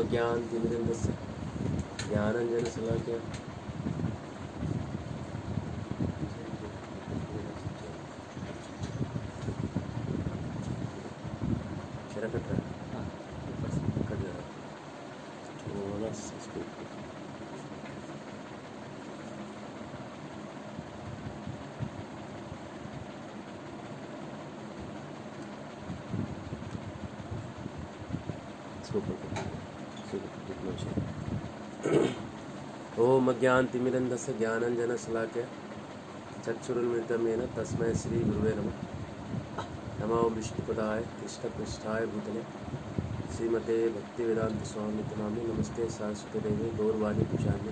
अज्ञानतिमिरन्धस्य ज्ञानाञ्जनशलाकया चेहरा कट रहा है, कट जा रहा है तो बस इसको ओम अज्ञानतिमिरन्धस्य ज्ञानाञ्जनशलाकया चक्षुरुन्मिलितं येन तस्मै श्रीगुरुवे नमः। नमो विष्णुपदाय कृष्णपृष्ठाय भूतले श्रीमते भक्तिवेदांत स्वामी नामे। नमस्ते सरस्वती देवी गौरवाणी पूजान्य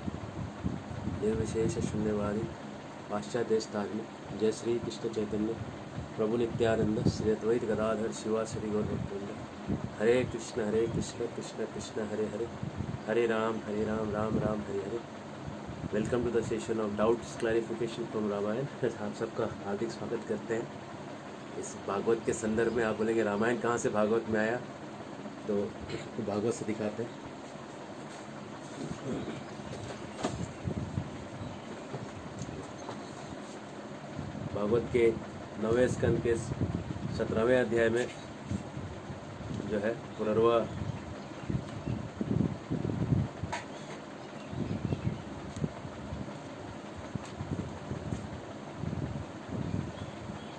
निर्विशेष शून्यवादी पाश्चात्यस्ताग्नि। जय श्री कृष्ण चैतन्य प्रभु नित्यानंद श्री अद्वैत गदाधर शिवासरि गौरभक्तवृंद। Hare Krishna Krishna Krishna Hare Hare, Hare Rama Rama Rama Hare Hare. Welcome to the session of doubts clarification from Ramayana. आप सबका हार्दिक स्वागत करते हैं इस भागवत के संदर्भ में। आप बोलेंगे रामायण कहाँ से भागवत में आया, तो भागवत से दिखाते हैं। भागवत के 9वें स्कंद के 17वें अध्याय में जो है पुनर्वा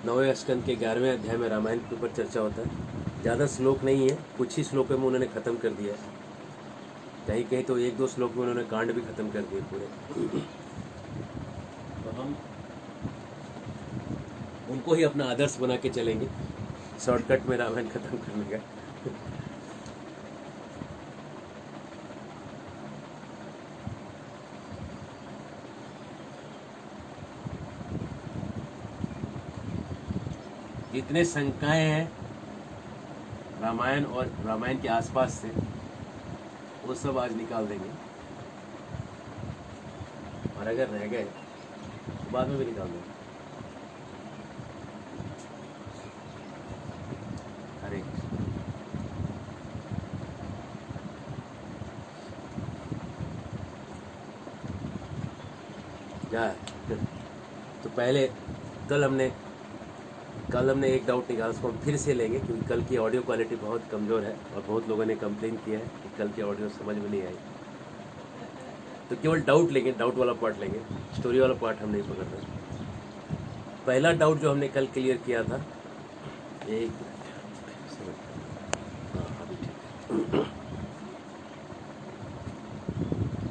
9वें स्कंद के 11वें अध्याय में रामायण के ऊपर चर्चा होता है। ज़्यादा श्लोक नहीं है, कुछ ही श्लोकों में उन्होंने ख़त्म कर दिया है। कहीं कहीं तो 1-2 श्लोक में उन्होंने कांड भी ख़त्म कर दिए पूरे। तो हम उनको ही अपना आदर्श बना के चलेंगे शॉर्टकट में रामायण ख़त्म करने का। जितने शंकाएं हैं रामायण और रामायण के आसपास से, वो सब आज निकाल देंगे। और अगर रह गए तो बाद में भी निकाल देंगे। हरे क्या है? तो पहले कल हमने एक डाउट निकाला, उसको हम फिर से लेंगे क्योंकि कल की ऑडियो क्वालिटी बहुत कमज़ोर है और बहुत लोगों ने कंप्लेन किया है कि कल की ऑडियो समझ में नहीं आई। तो केवल डाउट लेंगे, डाउट वाला पार्ट लेंगे, स्टोरी वाला पार्ट हम नहीं पकड़ रहे। पहला डाउट जो हमने कल क्लियर किया था, एक अभी ठीक है।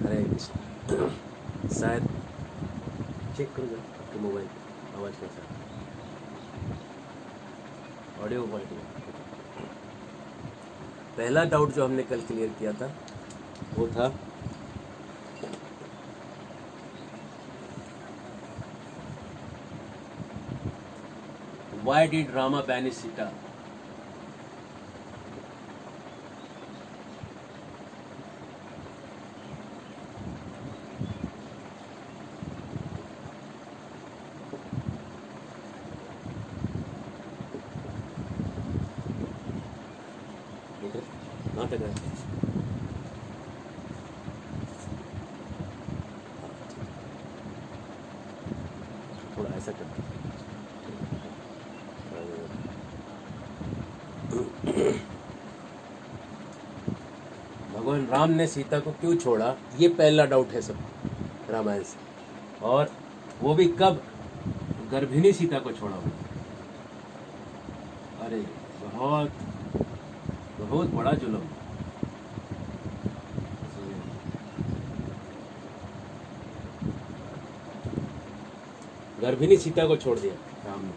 हरे कृष्ण। शायद चेक करो आपके मोबाइल आवाज़ कैसा है, ऑडियो क्वालिटी। पहला डाउट जो हमने कल क्लियर किया था वो था why did Rama banish Sita. कहाँ तक है? थोड़ा ऐसा करते हैं। भगवान राम ने सीता को क्यों छोड़ा, ये पहला डाउट है सब रामायण से। और वो भी कब? गर्भिणी सीता को छोड़ा हुआ। अरे बहुत बहुत बड़ा जुल्म। गर्भिणी सीता को छोड़ दिया राम ने।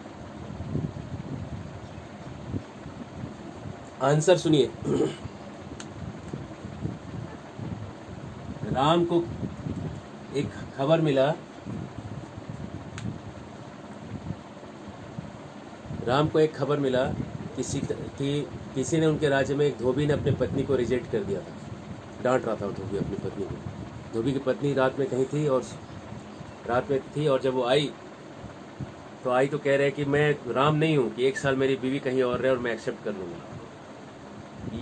आंसर सुनिए। राम को एक खबर मिला, कि किसी ने उनके राज्य में एक धोबी ने अपनी पत्नी को रिजेक्ट कर दिया था। डांट रहा था वो धोबी अपनी पत्नी को। धोबी की पत्नी रात में कहीं थी और जब वो आई तो कह रहे कि मैं राम नहीं हूँ कि 1 साल मेरी बीवी कहीं और रहे और मैं एक्सेप्ट कर लूँगा।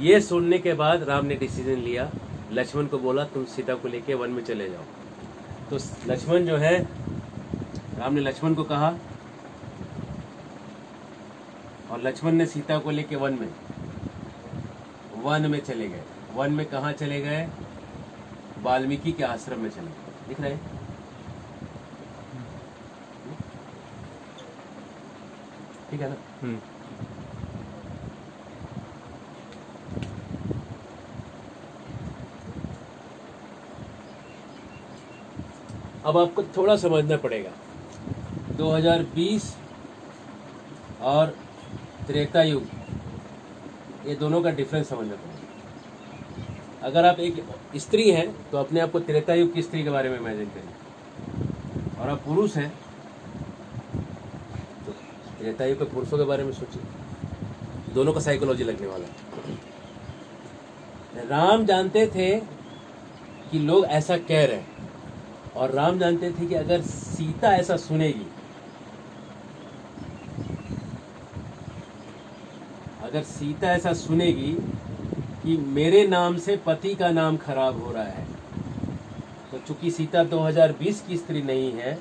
ये सुनने के बाद राम ने डिसीजन लिया लक्ष्मण को बोला तुम सीता को लेके वन में चले जाओ। तो लक्ष्मण जो है, राम ने लक्ष्मण को कहा और लक्ष्मण ने सीता को लेके वन में चले गए। वन में कहाँ चले गए? वाल्मीकि के आश्रम में चले गए। दिख रहे हैं? ठीक है ना? अब आपको थोड़ा समझना पड़ेगा 2020 और त्रेता युग, ये दोनों का डिफरेंस समझना पड़ेगा। अगर आप एक स्त्री हैं तो अपने आप को त्रेता युग की स्त्री के बारे में इमेजिन करिए, और आप पुरुष हैं तो त्रेता युग के पुरुषों के बारे में सोचिए। दोनों का साइकोलॉजी लगने वाला है। राम जानते थे कि लोग ऐसा कह रहे हैं, और राम जानते थे कि अगर सीता ऐसा सुनेगी, अगर सीता ऐसा सुनेगी कि मेरे नाम से पति का नाम खराब हो रहा है, तो चूंकि सीता 2020 की स्त्री नहीं है,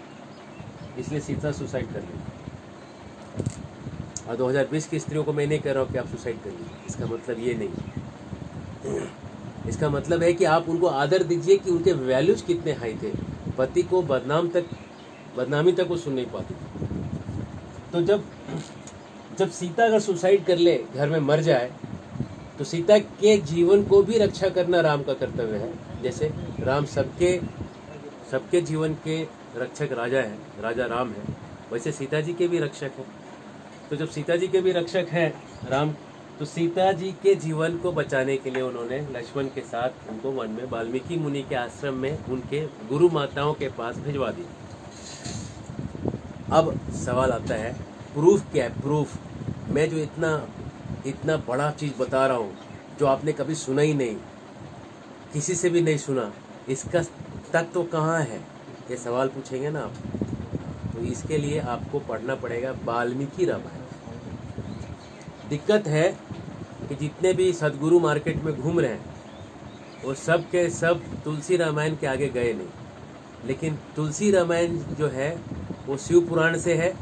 इसलिए सीता सुसाइड कर लेगी। और 2020 की स्त्रियों को मैं नहीं कह रहा हूँ कि आप सुसाइड कर लीजिए, इसका मतलब ये नहीं। इसका मतलब है कि आप उनको आदर दीजिए कि उनके वैल्यूज कितने हाई थे। पति को बदनामी तक वो सुन नहीं पाती। तो जब सीता अगर सुसाइड कर ले, घर में मर जाए, तो सीता के जीवन को भी रक्षा करना राम का कर्तव्य है। जैसे राम सबके जीवन के रक्षक राजा है, राजा राम है, वैसे सीता जी के भी रक्षक हैं। तो जब सीता जी के भी रक्षक हैं राम, तो सीता जी के जीवन को बचाने के लिए उन्होंने लक्ष्मण के साथ उनको वन में वाल्मीकि मुनि के आश्रम में उनके गुरु माताओं के पास भिजवा दिया। अब सवाल आता है, प्रूफ क्या है? प्रूफ मैं जो इतना बड़ा चीज़ बता रहा हूँ, जो आपने कभी सुना ही नहीं, किसी से भी नहीं सुना, इसका तत्व कहाँ है? ये सवाल पूछेंगे ना आप, तो इसके लिए आपको पढ़ना पड़ेगा वाल्मीकि रामायण। दिक्कत है कि जितने भी सदगुरु मार्केट में घूम रहे हैं, वो सब के सब तुलसी रामायण के आगे गए नहीं। लेकिन तुलसी रामायण जो है वो शिव पुराण से है,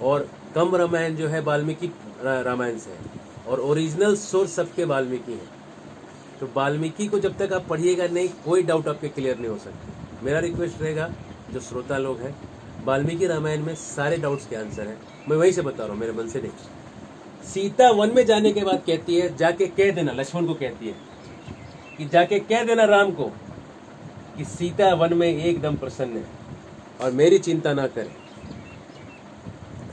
और कम रामायण जो है वाल्मीकि रामायण से है, और ओरिजिनल सोर्स सबके वाल्मीकि है। तो वाल्मीकि को जब तक आप पढ़िएगा नहीं, कोई डाउट आपके क्लियर नहीं हो सकती। मेरा रिक्वेस्ट रहेगा, जो श्रोता लोग हैं, वाल्मीकि रामायण में सारे डाउट्स के आंसर हैं। मैं वहीं से बता रहा हूँ, मेरे मन से नहीं। सीता वन में जाने के बाद कहती है, जाके कह देना, लक्ष्मण को कहती है कि जाके कह देना राम को कि सीता वन में एकदम प्रसन्न है और मेरी चिंता ना करे।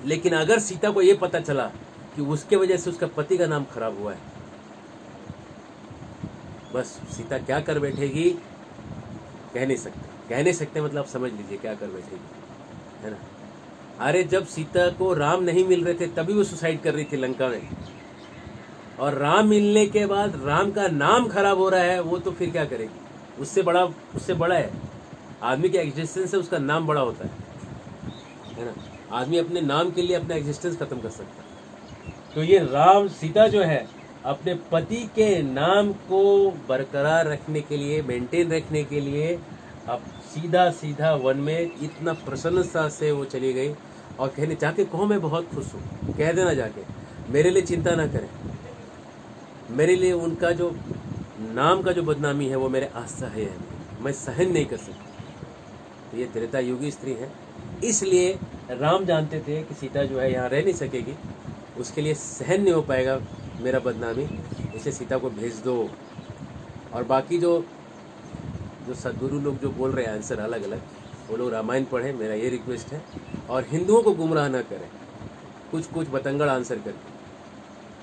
लेकिन अगर सीता को यह पता चला कि उसके वजह से उसका पति का नाम खराब हुआ है, बस सीता क्या कर बैठेगी कह नहीं सकते मतलब आप समझ लीजिए क्या कर बैठेगी, है ना। अरे जब सीता को राम नहीं मिल रहे थे तभी वो सुसाइड कर रही थी लंका में, और राम मिलने के बाद राम का नाम खराब हो रहा है, वो तो फिर क्या करेगी? उससे बड़ा है आदमी के एग्जिस्टेंस से उसका नाम बड़ा होता है ना। आदमी अपने नाम के लिए अपना एग्जिस्टेंस खत्म कर सकता है। तो ये सीता जो है अपने पति के नाम को बरकरार रखने के लिए, मेंटेन रखने के लिए, अब सीधा वन में इतना प्रसन्नता से वो चली गई, और कहने जाके कहो मैं बहुत खुश हूँ, कह देना जाके मेरे लिए चिंता ना करें, मेरे लिए उनका जो नाम का जो बदनामी है वो मेरे असह्य है, मैं सहन नहीं कर सकती। तो ये त्रेता युगी स्त्री है, इसलिए राम जानते थे कि सीता जो है यहाँ रह नहीं सकेगी, उसके लिए सहन नहीं हो पाएगा मेरा बदनामी, इसलिए सीता को भेज दो। और बाकी जो सदगुरु लोग जो बोल रहे हैं आंसर अलग अलग, वो लोग रामायण पढ़ें, मेरा ये रिक्वेस्ट है। और हिंदुओं को गुमराह ना करें कुछ बतंगड़ आंसर करके,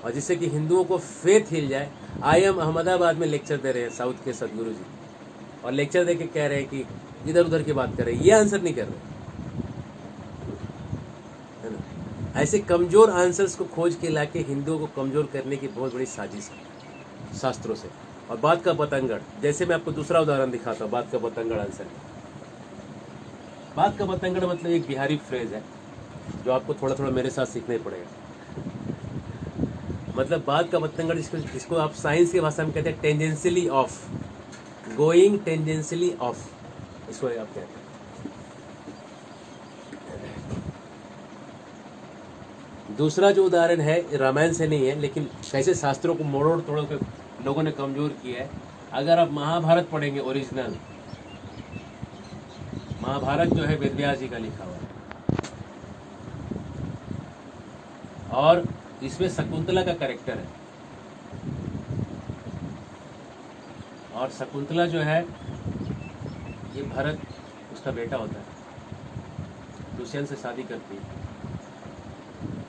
और जिससे कि हिंदुओं को फेथ हिल जाए। IIM अहमदाबाद में लेक्चर दे रहे हैं साउथ के सदगुरु जी, और लेक्चर दे के कह रहे हैं कि इधर उधर की बात कर रहे हैं, ये आंसर नहीं कर रहे, है ना। ऐसे कमजोर आंसर्स को खोज के लाके हिंदुओं को कमजोर करने की बहुत बड़ी साजिश है शास्त्रों से। और बात का बतंगड़, जैसे मैं आपको दूसरा उदाहरण दिखाता हूँ, बात का बतंगड़ आंसर। बात का बतंगड़ मतलब एक बिहारी फ्रेज है जो आपको थोड़ा थोड़ा मेरे साथ सीखना ही पड़ेगा। मतलब बात का बतंगड़ जिसको आप साइंस की भाषा में कहते हैं टेंजेंशियली ऑफ, गोइंग टेंडेंशियली ऑफ, इसको आप कहते हैं। दूसरा जो उदाहरण है रामायण से नहीं है, लेकिन कैसे शास्त्रों को मोड़ तोड़ के लोगों ने कमजोर किया है। अगर आप महाभारत पढ़ेंगे, ओरिजिनल महाभारत जो है वेदव्यास जी का लिखा हुआ है, और इसमें शकुंतला का कैरेक्टर है, और शकुंतला जो है ये भरत उसका बेटा होता है, दुष्यंत से शादी करती है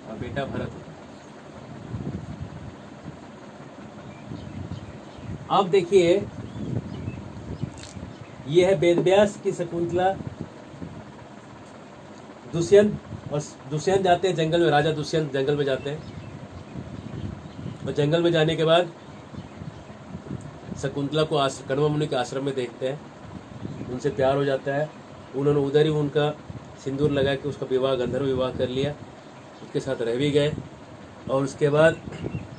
और बेटा भरत होता है। अब देखिए, ये है वेदव्यास की शकुंतला। दुष्यंत जाते हैं जंगल में, राजा दुष्यंत जंगल में जाते हैं, और जंगल में जाने के बाद शकुंतला को कण्व मुनि के आश्रम में देखते हैं, उनसे प्यार हो जाता है। उन्होंने उधर ही उनका सिंदूर लगा के उसका विवाह, गंधर्व विवाह कर लिया, उसके साथ रह भी गए। और उसके बाद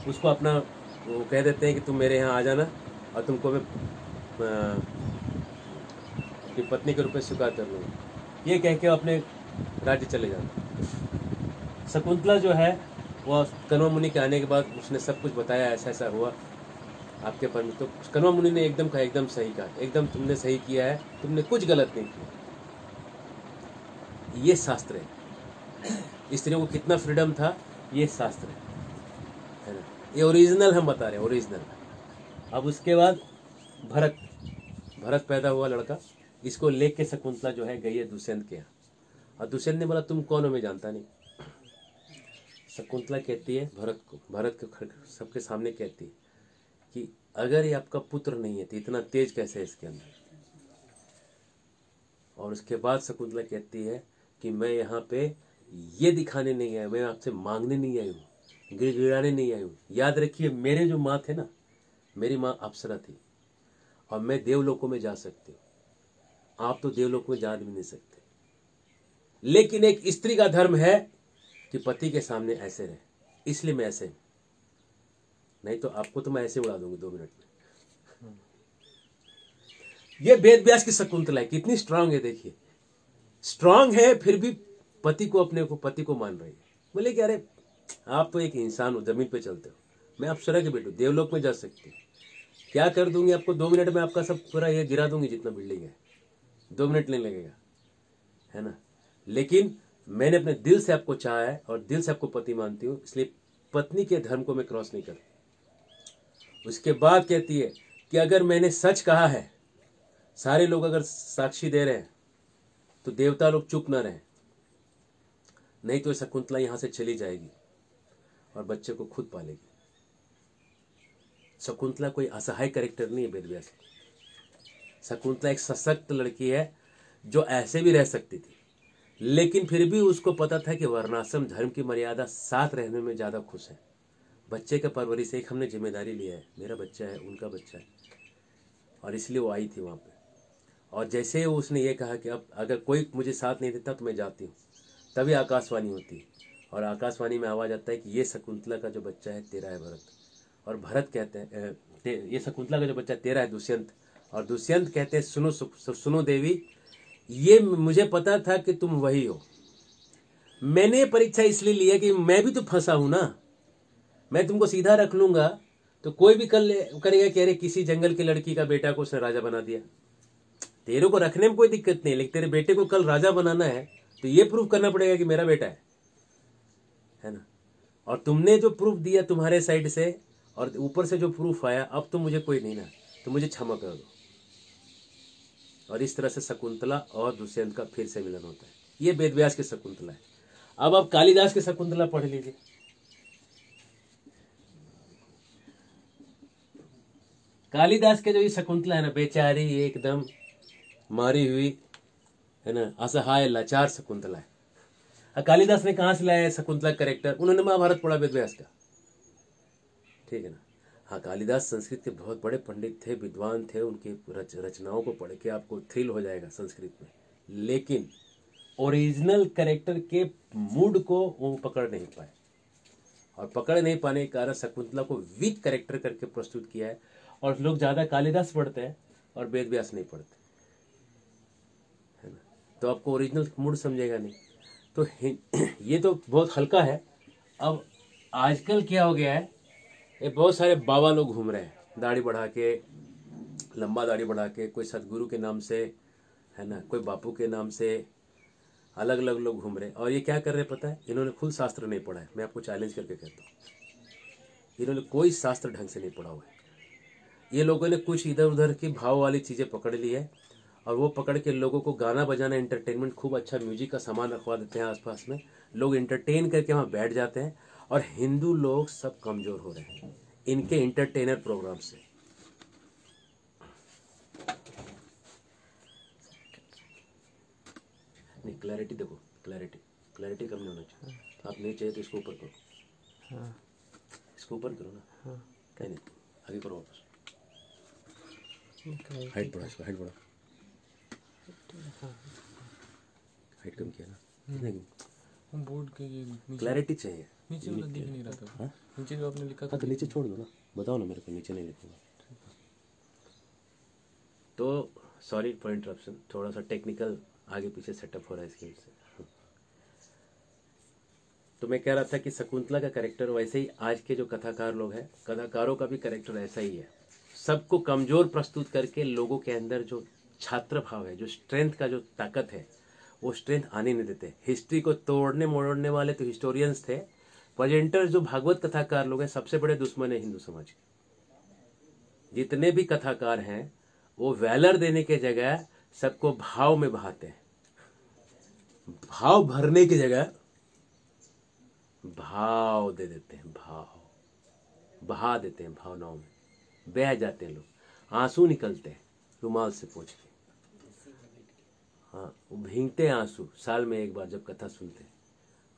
उसको अपना वो कह देते हैं कि तुम मेरे यहाँ आ जाना और तुमको मैं अपनी पत्नी के रूप में स्वीकार कर लूँगा। ये कह के अपने राज्य चले जाते। शकुंतला जो है वो कण्व मुनि के आने के बाद उसने सब कुछ बताया, ऐसा ऐसा हुआ आपके पर में। तो कण्व मुनि ने एकदम कहा, एकदम सही कहा, एकदम तुमने सही किया है, तुमने कुछ गलत नहीं किया। ये शास्त्र है, स्त्रियों को कितना फ्रीडम था, ये शास्त्र है ना। ये ओरिजिनल हम बता रहे हैं, ओरिजिनल। अब उसके बाद भरत पैदा हुआ लड़का, इसको लेके शकुंतला जो है गई है दुष्यंत के यहाँ, और दुष्यंत ने बोला तुम कौन हो, मैं जानता नहीं। शकुंतला कहती है भरत को सबके सामने कहती है कि अगर ये आपका पुत्र नहीं है तो इतना तेज कैसे है इसके अंदर। और उसके बाद शकुंतला कहती है कि मैं यहाँ पे ये दिखाने नहीं आई, मैं आपसे मांगने नहीं आई हूँ, गिड़गिड़ाने नहीं आई हूँ। याद रखिए, मेरे जो माँ थे ना, मेरी माँ अप्सरा थी, और मैं देवलोकों में जा सकती हूँ, आप तो देवलोक में जा भी नहीं सकते। लेकिन एक स्त्री का धर्म है कि पति के सामने ऐसे रहे, इसलिए मैं ऐसे हूं, नहीं तो आपको तो मैं ऐसे उड़ा दूंगी 2 मिनट में। ये वेदव्यास की शकुंतला है, कितनी स्ट्रांग है। देखिए, स्ट्रांग है फिर भी पति को मान रही है। बोले कि अरे आप तो एक इंसान हो, जमीन पे चलते हो, मैं अप्सरा के बेटू, देवलोक में जा सकती हूँ, क्या कर दूंगी आपको 2 मिनट में, आपका सब पूरा ये गिरा दूंगी जितना बिल्डिंग है, 2 मिनट नहीं लगेगा, है ना। लेकिन मैंने अपने दिल से आपको चाहा है और दिल से आपको पति मानती हूँ, इसलिए पत्नी के धर्म को मैं क्रॉस नहीं करती। उसके बाद कहती है कि अगर मैंने सच कहा है, सारे लोग अगर साक्षी दे रहे हैं, तो देवता लोग चुप ना रहे, नहीं तो शकुंतला यहां से चली जाएगी और बच्चे को खुद पालेगी। शकुंतला कोई असहाय कैरेक्टर नहीं है वेदव्यास। शकुंतला एक सशक्त लड़की है जो ऐसे भी रह सकती थी, लेकिन फिर भी उसको पता था कि वर्णाश्रम धर्म की मर्यादा साथ रहने में ज़्यादा खुश है। बच्चे का परवरिश एक हमने जिम्मेदारी लिया है, मेरा बच्चा है, उनका बच्चा है, और इसलिए वो आई थी वहाँ पे। और जैसे उसने ये कहा कि अब अगर कोई मुझे साथ नहीं देता तो मैं जाती हूँ, तभी आकाशवाणी होती है, और आकाशवाणी में आवाज़ आता है कि ये शकुंतला का जो बच्चा है तेरा है भरत। और भरत कहते हैं ये शकुंतला का जो बच्चा तेरा है दुष्यंत, और दुष्यंत कहते हैं सुनो देवी, ये मुझे पता था कि तुम वही हो। मैंने परीक्षा इसलिए लिया कि मैं भी तो फंसा हूं ना, मैं तुमको सीधा रख लूंगा तो कोई भी कल करेगा कि अरे किसी जंगल की लड़की का बेटा को उसने राजा बना दिया। तेरे को रखने में कोई दिक्कत नहीं, लेकिन तेरे बेटे को कल राजा बनाना है तो ये प्रूफ करना पड़ेगा कि मेरा बेटा है ना। और तुमने जो प्रूफ दिया तुम्हारे साइड से और ऊपर से जो प्रूफ आया, अब तो मुझे कोई नहीं ना, तो मुझे क्षमा कर दो। और इस तरह से शकुंतला और दुष्यंत का फिर से मिलन होता है। ये वेदव्यास की शकुंतला है। अब आप कालिदास की शकुंतला पढ़ लीजिए। कालिदास के जो ये शकुंतला है ना, बेचारी एकदम मारी हुई है ना, असहाय लाचार शकुंतला है। कालिदास ने कहां से लाया है शकुंतला कैरेक्टर? उन्होंने महाभारत पढ़ा वेदव्यास का, ठीक है ना। हाँ, कालिदास संस्कृत के बहुत बड़े पंडित थे, विद्वान थे, उनकी रचनाओं को पढ़ के आपको थ्रिल हो जाएगा संस्कृत में, लेकिन ओरिजिनल कैरेक्टर के मूड को वो पकड़ नहीं पाए, और पकड़ नहीं पाने के कारण शकुंतला को वीक कैरेक्टर करके प्रस्तुत किया है। और लोग ज़्यादा कालिदास पढ़ते हैं और वेद व्यास नहीं पढ़ते, है ना, तो आपको ओरिजिनल मूड समझेगा नहीं। तो ये तो बहुत हल्का है। अब आजकल क्या हो गया है, ये बहुत सारे बाबा लोग घूम रहे हैं दाढ़ी बढ़ा के, लंबा दाढ़ी बढ़ा के, कोई सदगुरु के नाम से, है ना, कोई बापू के नाम से, अलग अलग लोग घूम रहे हैं। और ये क्या कर रहे हैं पता है, इन्होंने खुद शास्त्र नहीं पढ़ा है। मैं आपको चैलेंज करके कहता हूँ, इन्होंने कोई शास्त्र ढंग से नहीं पढ़ा हुआ है। ये लोगों ने कुछ इधर उधर की भाव वाली चीज़ें पकड़ ली है, और वो पकड़ के लोगों को गाना बजाना, एंटरटेनमेंट, खूब अच्छा म्यूजिक का सामान रखवा देते हैं आसपास में, लोग एंटरटेन करके वहाँ बैठ जाते हैं, और हिंदू लोग सब कमज़ोर हो रहे हैं इनके एंटरटेनर प्रोग्राम से। नहीं, क्लैरिटी देखो, क्लैरिटी कम नहीं होना चाहिए। आप नहीं चाहिए तो इसको ऊपर करो, हाँ इसको ऊपर करो ना, हाँ नहीं आगे करो वापस, हाइट बढ़ा, इसको हाइट बढ़ा, हाइट कम किया ना, नहीं हम बोर्ड के ये नीचे क्लैरिटी चाहिए। नीचे वाला दिख नहीं रहा था। हाँ? नीचे जो आपने लिखा था हाँ तो नीचे छोड़ दो ना, बताओ ना मेरे को, नीचे नहीं लिखूंगा। तो सॉरी फॉर इंटरप्शन, थोड़ा सा टेक्निकल आगे पीछे सेटअप हो रहा है इसकी वजह से। तो मैं कह रहा था कि शकुंतला का कैरेक्टर वैसे ही आज के जो कथाकार लोग हैं, कथाकारों का भी कैरेक्टर ऐसा ही है, सबको कमजोर प्रस्तुत करके लोगों के अंदर जो छात्र भाव है, जो स्ट्रेंथ का जो ताकत है, वो स्ट्रेंथ आने नहीं देते। हिस्ट्री को तोड़ने मोड़ने वाले तो हिस्टोरियंस थे, प्रेजेंटर जो भागवत कथाकार लोग हैं सबसे बड़े दुश्मन है हिंदू समाज के। जितने भी कथाकार हैं वो वैलर देने के जगह सबको भाव में बहाते हैं, भाव भरने की जगह भाव दे देते हैं, भाव बहा देते हैं, भावनाओं में बह जाते हैं लोग, आंसू निकलते हैं रुमाल से पोंछ के। हाँ, वो भींगते हैं आंसू साल में एक बार जब कथा सुनते हैं।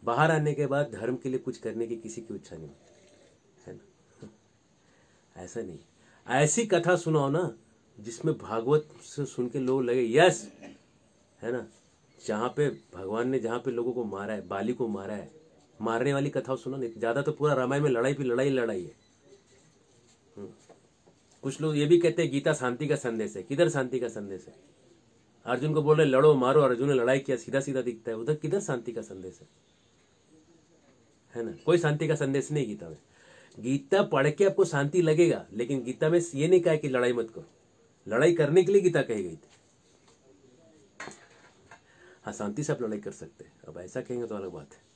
बाहर आने के बाद धर्म के लिए कुछ करने की किसी की इच्छा नहीं होती, है ना। ऐसा नहीं, ऐसी कथा सुनाओ ना जिसमें भागवत से सुन के लोग लगे यस, है ना, जहाँ पे भगवान ने जहाँ पे लोगों को मारा है, बाली को मारा है, मारने वाली कथा सुनो। नहीं ज्यादा तो पूरा रामायण में लड़ाई पे लड़ाई है। कुछ लोग ये भी कहते हैं गीता शांति का संदेश है। किधर शांति का संदेश है? अर्जुन को बोल रहे लड़ो मारो, अर्जुन ने लड़ाई किया, सीधा सीधा दिखता है, उधर किधर शांति का संदेश है ना। कोई शांति का संदेश नहीं गीता में। गीता पढ़ के आपको शांति लगेगा, लेकिन गीता में ये नहीं कहा कि लड़ाई मत करो, लड़ाई करने के लिए गीता कही गई थी। हाँ, शांति से आप लड़ाई कर सकते हैं, अब ऐसा कहेंगे तो अलग बात है।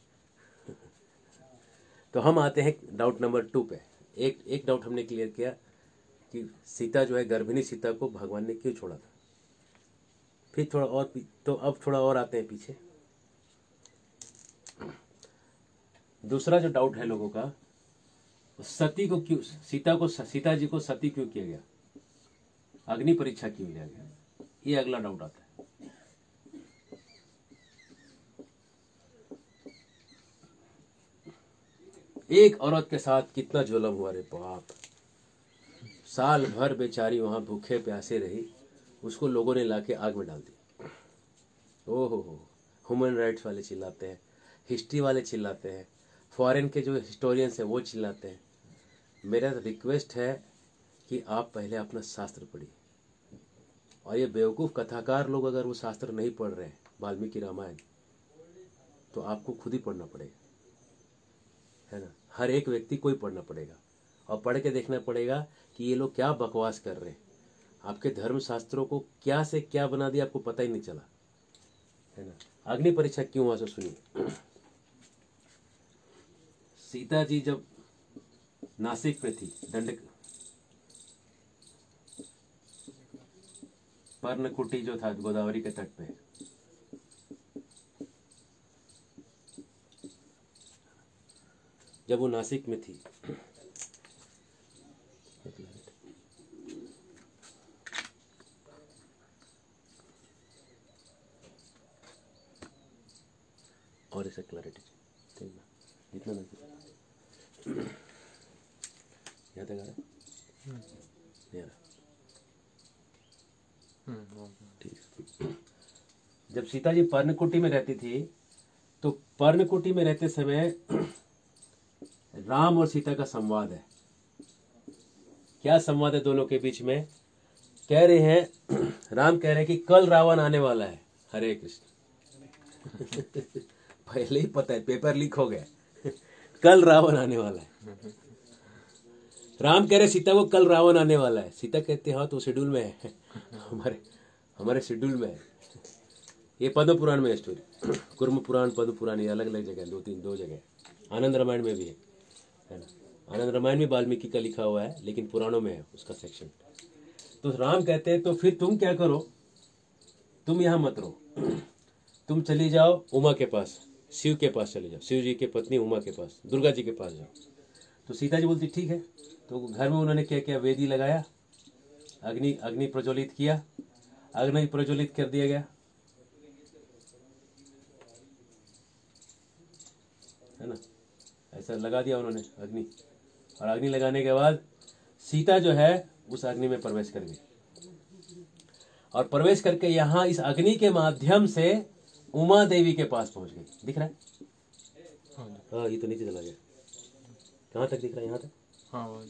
तो हम आते हैं डाउट नंबर 2 पे। एक डाउट हमने क्लियर किया कि सीता जो है, गर्भिणी सीता को भगवान ने क्यों छोड़ा था। फिर थोड़ा और, तो अब थोड़ा और आते हैं पीछे। दूसरा जो डाउट है लोगों का, सती को क्यों, सीता जी को सती क्यों किया गया, अग्नि परीक्षा क्यों लिया गया, ये अगला डाउट आता है। एक औरत के साथ कितना जुल्म हुआ रे बाप, साल भर बेचारी वहां भूखे प्यासे रही, उसको लोगों ने लाके आग में डाल दिया। ओहो, ह्यूमन राइट्स वाले चिल्लाते हैं, हिस्ट्री वाले चिल्लाते हैं, फॉरेन के जो हिस्टोरियंस हैं वो चिल्लाते हैं। मेरा रिक्वेस्ट है कि आप पहले अपना शास्त्र पढ़िए, और ये बेवकूफ़ कथाकार लोग अगर वो शास्त्र नहीं पढ़ रहे हैं, वाल्मीकि रामायण, तो आपको खुद ही पढ़ना पड़ेगा, है ना। हर एक व्यक्ति को ही पढ़ना पड़ेगा और पढ़ के देखना पड़ेगा कि ये लोग क्या बकवास कर रहे हैं, आपके धर्म शास्त्रों को क्या से क्या बना दिया, आपको पता ही नहीं चला, है ना। अग्नि परीक्षा क्यों हुआ, सो सुनिए। सीता जी जब नासिक में थी, दंड पर्णकुटी जो था गोदावरी के तट पे, जब वो नासिक में थी, और ऐसा क्लैरिटी ठीक ना, जितना याद है, नहीं आ रहा, ठीक। जब सीता जी पर्णकुटी में रहती थी, तो पर्णकुटी में रहते समय राम और सीता का संवाद है। क्या संवाद है दोनों के बीच में? कह रहे हैं, राम कह रहे हैं कि कल रावण आने वाला है। हरे कृष्ण। पहले ही पता है, पेपर लीक हो गया। कल रावण आने वाला है। राम कह रहे सीता को कल रावण आने वाला है। सीता कहते हाँ तो शेड्यूल में है, हमारे शेड्यूल में है। ये पद्म पुराण में है स्टोरी। कुर्म पुराण, पद्म पुराण, ये अलग अलग जगह, दो जगह। आनंद रामायण में भी है ना। आनंद रामायण में वाल्मीकि का लिखा हुआ है, लेकिन पुराणों में है उसका सेक्शन। तो राम कहते हैं तो फिर तुम क्या करो, तुम यहाँ मत रहो, तुम चली जाओ उमा के पास, शिव के पास चले जाओ, शिव जी की पत्नी उमा के पास, दुर्गा जी के पास जाओ। तो सीता जी बोलती ठीक है। तो घर में उन्होंने क्या किया, वेदी लगाया, अग्नि प्रज्वलित किया, अग्नि प्रज्वलित कर दिया गया, है ना। ऐसा लगा दिया उन्होंने अग्नि, और अग्नि लगाने के बाद सीता जो है उस अग्नि में प्रवेश कर गई, और प्रवेश करके यहाँ इस अग्नि के माध्यम से उमा देवी के पास पहुंच गई। दिख रहा है? हाँ, ये तो नीचे चला गया। कहाँ तक दिख रहा है? यहाँ तक। हाँ,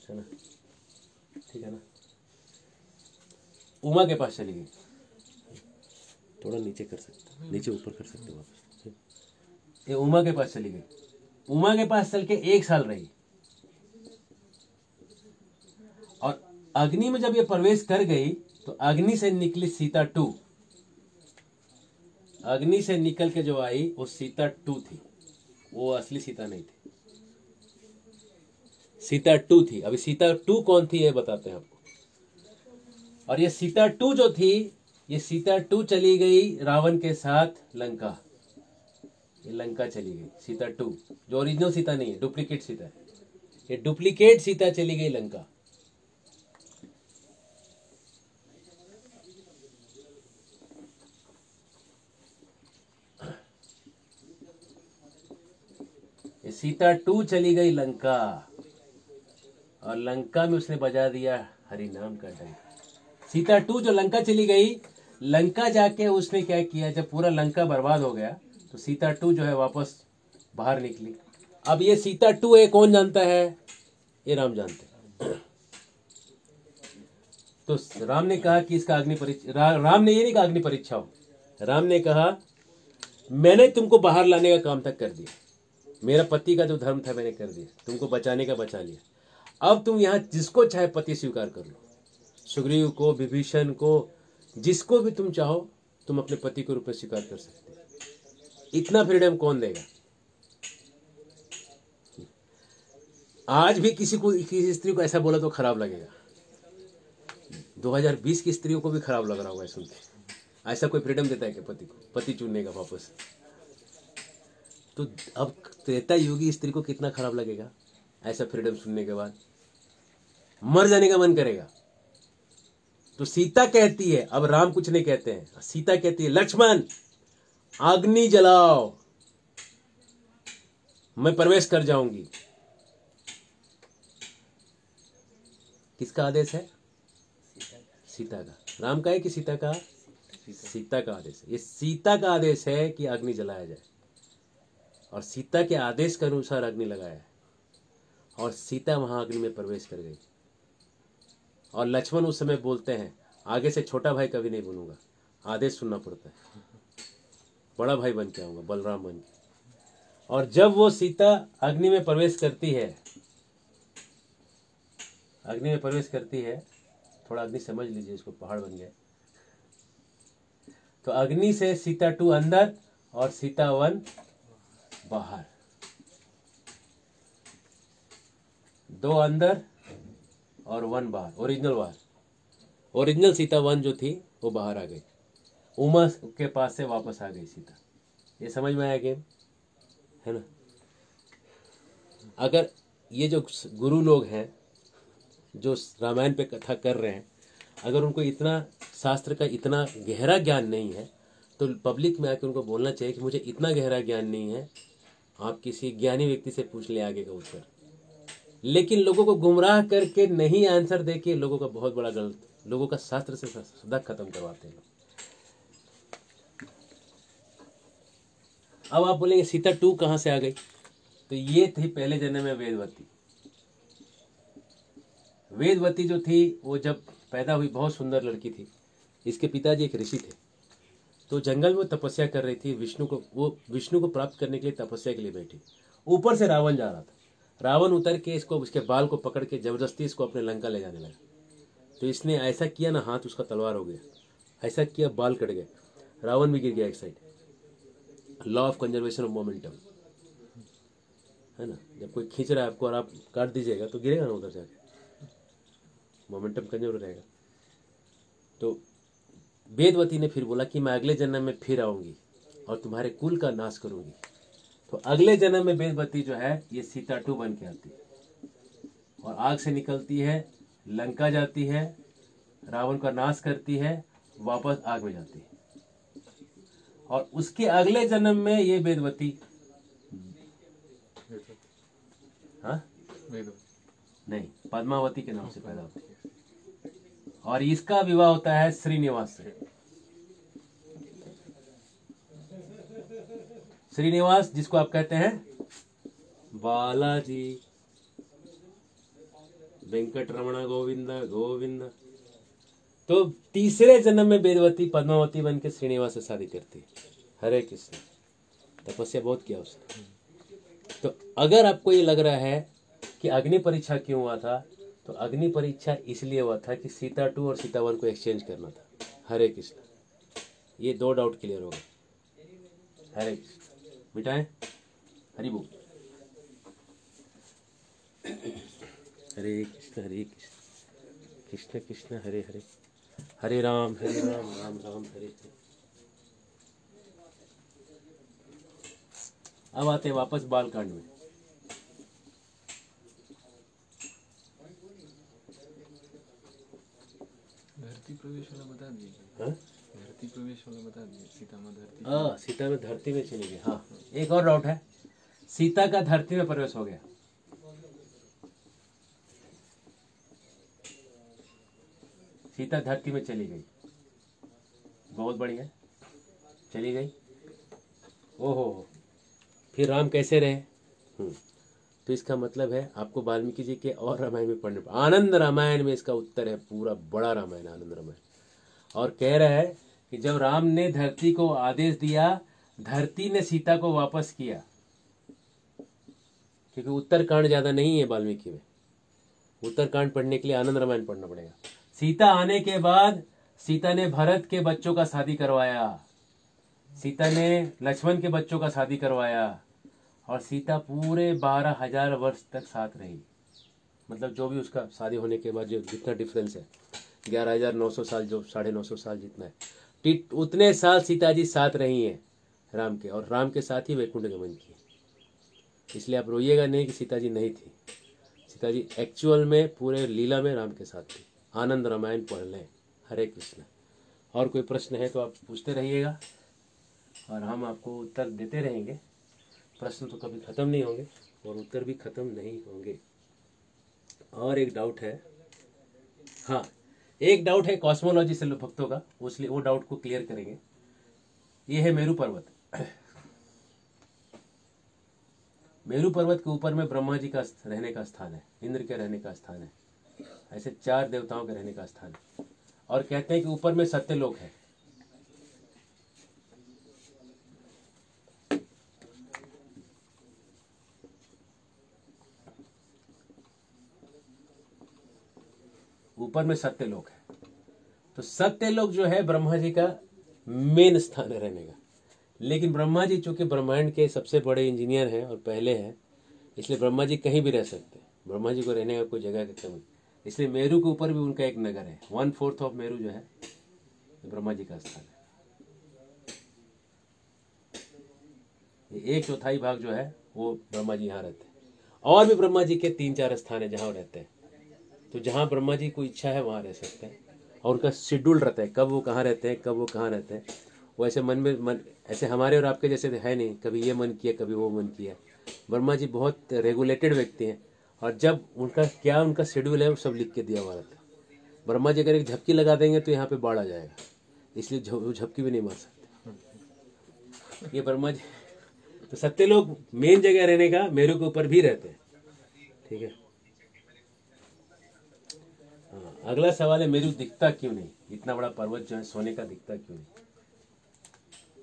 है ना, ठीक है ना। उमा के पास चली गई। थोड़ा नीचे कर सकते, नीचे ऊपर कर सकते वापस। ये उमा के पास चली गई। उमा के पास चल के 1 साल रही, और अग्नि में जब ये प्रवेश कर गई तो अग्नि से निकली सीता 2। अग्नि से निकल के जो आई वो सीता 2 थी, वो असली सीता नहीं थी। सीता 2 थी। अभी सीता 2 कौन थी ये बताते हैं आपको। और ये सीता 2 जो थी, ये सीता 2 चली गई रावण के साथ लंका। ये लंका चली गई सीता 2, जो ओरिजिनल सीता नहीं है, डुप्लीकेट सीता है। ये डुप्लीकेट सीता चली गई लंका। ये सीता 2 चली गई लंका, और लंका में उसने बजा दिया हरि नाम का डंका। सीता 2 जो लंका चली गई, लंका जाके उसने क्या किया, जब पूरा लंका बर्बाद हो गया तो सीता 2 जो है वापस बाहर निकली। अब ये सीता 2 है, कौन जानता है? ये राम जानते हैं। तो राम ने कहा कि इसका अग्नि परीक्षा, राम ने ये नहीं कहा अग्नि परीक्षा हो, राम ने कहा मैंने तुमको बाहर लाने का काम तक कर दिया, मेरा पति का जो धर्म था मैंने कर दिया, तुमको बचाने का बचा लिया। अब तुम यहाँ जिसको चाहे पति स्वीकार कर लो, सुग्रीव को, विभीषण को, जिसको भी तुम चाहो तुम अपने पति के रूप में स्वीकार कर सकते हो। इतना फ्रीडम कौन देगा? आज भी किसी स्त्री को ऐसा बोला तो खराब लगेगा। 2020 की स्त्रियों को भी खराब लग रहा होगा सुन के। ऐसा कोई फ्रीडम देता है क्या पति को, पति चुनने का वापस? तो अब त्रेता युगी स्त्री को कितना खराब लगेगा ऐसा फ्रीडम सुनने के बाद? मर जाने का मन करेगा। तो सीता कहती है, अब राम कुछ नहीं कहते हैं, सीता कहती है लक्ष्मण अग्नि जलाओ, मैं प्रवेश कर जाऊंगी। किसका आदेश है? सीता का। राम का है कि सीता का? सीता का आदेश है। ये सीता का आदेश है कि अग्नि जलाया जाए, और सीता के आदेश के अनुसार अग्नि लगाया है, और सीता वहां अग्नि में प्रवेश कर गई। और लक्ष्मण उस समय बोलते हैं आगे से छोटा भाई कभी नहीं बनूंगा, आदेश सुनना पड़ता है, बड़ा भाई बन के आऊंगा, बलराम बन के। और जब वो सीता अग्नि में प्रवेश करती है, अग्नि में प्रवेश करती है, थोड़ा अग्नि समझ लीजिए, इसको पहाड़ बन गया। तो अग्नि से सीता 2 अंदर और सीता 1 बाहर, 2 अंदर और 1 बाहर। ओरिजिनल सीता 1 जो थी वो बाहर आ गई, उमा के पास से वापस आ गई सीता। ये समझ में आया गेम, है ना? अगर ये जो गुरु लोग हैं जो रामायण पे कथा कर रहे हैं, अगर उनको इतना शास्त्र का इतना गहरा ज्ञान नहीं है तो पब्लिक में आकर उनको बोलना चाहिए कि मुझे इतना गहरा ज्ञान नहीं है, आप किसी ज्ञानी व्यक्ति से पूछ ले आगे का उत्तर। लेकिन लोगों को गुमराह करके नहीं आंसर देके लोगों का बहुत बड़ा गलत, लोगों का शास्त्र से सदा खत्म करवाते हैं। अब आप बोलेंगे सीता 2 कहां से आ गई? तो ये थी पहले जन्म में वेदवती। वेदवती जो थी वो जब पैदा हुई, बहुत सुंदर लड़की थी। इसके पिताजी एक ऋषि थे, तो जंगल में वो तपस्या कर रही थी। विष्णु को प्राप्त करने के लिए तपस्या के लिए बैठी। ऊपर से रावण जा रहा था। रावण उतर के इसको, उसके बाल को पकड़ के जबरदस्ती इसको अपने लंका ले जाने लगा। तो इसने ऐसा किया ना, हाथ उसका तलवार हो गया, ऐसा किया बाल कट गए, रावण भी गिर गया एक side. Law of conservation of momentum है ना, जब कोई खींच रहा है आपको और आप काट दीजिएगा तो गिरेगा ना उधर जाके, मोमेंटम कंजर्व रहेगा। तो वेदवती ने फिर बोला कि मैं अगले जन्म में फिर आऊंगी और तुम्हारे कुल का नाश करूंगी। तो अगले जन्म में वेदवती जो है ये सीता 2 बन के आती है और आग से निकलती है, लंका जाती है, रावण का नाश करती है, वापस आग में जाती है। और उसके अगले जन्म में ये वेदवती, हाँ नहीं, पद्मावती के नाम से पैदा होती है और इसका विवाह होता है श्रीनिवास से। श्रीनिवास जिसको आप कहते हैं बालाजी, वेंकट रमणा गोविंद गोविंद। तो तीसरे जन्म में वेदवती पद्मावती बन के श्रीनिवास से शादी करती है। हरे कृष्ण, तपस्या बहुत किया उसने। तो अगर आपको ये लग रहा है कि अग्नि परीक्षा क्यों हुआ था, तो अग्नि परीक्षा इसलिए हुआ था कि सीता 2 और सीता 1 को एक्सचेंज करना था। हरे कृष्ण, ये 2 डाउट क्लियर हो गए। हरे कृष्ण, मिटाएं, हरि बोल। हरे कृष्ण कृष्ण कृष्ण हरे हरे, हरे राम राम राम हरे हरे। अब आते हैं वापस बालकांड में। धरती प्रवेश वाला बता दीजिए। हाँ? धरती प्रवेश वाला बता दीजिए। सीता में धरती, सीता में धरती में चली गई। हाँ, एक और डाउट है, सीता का धरती में प्रवेश हो गया। सीता धरती में चली गई, बहुत बढ़िया, चली गई। ओहो, फिर राम कैसे रहे? तो इसका मतलब है आपको वाल्मीकि जी के और रामायण में पढ़ने, आनंद रामायण में इसका उत्तर है, पूरा बड़ा रामायण आनंद रामायण। और कह रहा है कि जब राम ने धरती को आदेश दिया, धरती ने सीता को वापस किया, क्योंकि उत्तरकांड ज्यादा नहीं है वाल्मीकि में। उत्तरकांड पढ़ने के लिए आनंद रामायण पढ़ना पड़ेगा। सीता आने के बाद सीता ने भरत के बच्चों का शादी करवाया, सीता ने लक्ष्मण के बच्चों का शादी करवाया और सीता पूरे 12,000 वर्ष तक साथ रही। मतलब जो भी उसका शादी होने के बाद जो जितना डिफरेंस है, 11,900 साल, जो 950 साल जितना है, उतने साल सीता जी साथ रही हैं राम के, और राम के साथ ही वैकुंठ गमन की। इसलिए आप रोइएगा नहीं कि सीता जी नहीं थी। सीता जी एक्चुअल में पूरे लीला में राम के साथ थी। आनंद रामायण पढ़ लें। हरे कृष्ण। और कोई प्रश्न है तो आप पूछते रहिएगा और हम आपको उत्तर देते रहेंगे। प्रश्न तो कभी ख़त्म नहीं होंगे और उत्तर भी ख़त्म नहीं होंगे। और एक डाउट है, हाँ एक डाउट है कॉस्मोलॉजी से भक्तों का, उसलिए वो डाउट को क्लियर करेंगे। ये है मेरू पर्वत। मेरू पर्वत के ऊपर में ब्रह्मा जी का रहने का स्थान है, इंद्र के रहने का स्थान है, ऐसे 4 देवताओं के रहने का स्थान है। और कहते हैं कि ऊपर में सत्यलोक है। ऊपर में सत्यलोक है। तो सत्यलोक जो है ब्रह्मा जी का मेन स्थान है रहने का। लेकिन ब्रह्मा जी चूंकि ब्रह्मांड के सबसे बड़े इंजीनियर हैं और पहले हैं, इसलिए ब्रह्मा जी कहीं भी रह सकते हैं। ब्रह्मा जी को रहने का कोई जगह की कमी, इसलिए मेरू के ऊपर भी उनका एक नगर है। 1/4 ऑफ मेरू जो है ब्रह्मा जी का स्थान है। 1/4 भाग जो है वो ब्रह्मा जी यहाँ रहते हैं। और भी ब्रह्मा जी के 3-4 स्थान है जहाँ रहते हैं। तो जहाँ ब्रह्मा जी को इच्छा है वहाँ रह सकते हैं और उनका शेड्यूल रहता है कब वो कहाँ रहते हैं, कब वो कहाँ रहते हैं। वो ऐसे मन ऐसे हमारे और आपके जैसे है नहीं, कभी ये मन किया कभी वो मन किया। ब्रह्मा जी बहुत रेगुलेटेड व्यक्ति हैं और जब उनका शेड्यूल है वो सब लिख के दिया हुआ रहता है। ब्रह्मा जी अगर एक झपकी लगा देंगे तो यहाँ पे बाढ़ आ जाएगा, इसलिए झपकी भी नहीं मार सकते ये ब्रह्मा जी। तो सत्यलोक मेन जगह रहने का मेरू के ऊपर भी रहते हैं। ठीक है, अगला सवाल है मेरू दिखता क्यों नहीं, इतना बड़ा पर्वत जो है सोने का दिखता क्यों नहीं।